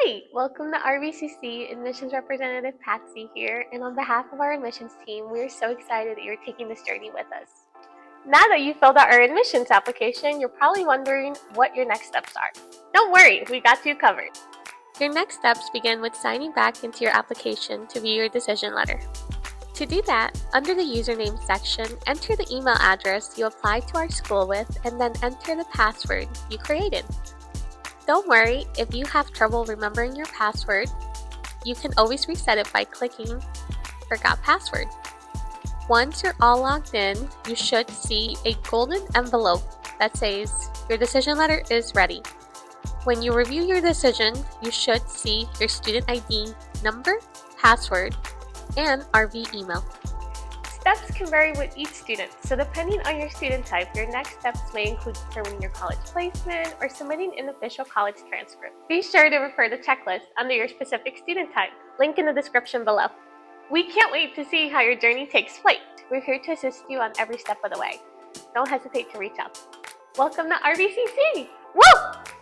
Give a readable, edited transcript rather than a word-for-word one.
Hi, welcome to RVCC. Admissions Representative Patsy here, and on behalf of our admissions team, we are so excited that you're taking this journey with us. Now that you filled out our admissions application, you're probably wondering what your next steps are. Don't worry, we got you covered. Your next steps begin with signing back into your application to view your decision letter. To do that, under the username section, enter the email address you applied to our school with and then enter the password you created. Don't worry, if you have trouble remembering your password, you can always reset it by clicking Forgot Password. Once you're all logged in, you should see a golden envelope that says your decision letter is ready. When you review your decision, you should see your student ID number, password, and RV email. Steps can vary with each student, so depending on your student type, your next steps may include determining your college placement or submitting an official college transcript. Be sure to refer to the checklist under your specific student type, link in the description below. We can't wait to see how your journey takes flight. We're here to assist you on every step of the way. Don't hesitate to reach out. Welcome to RVCC! Woo!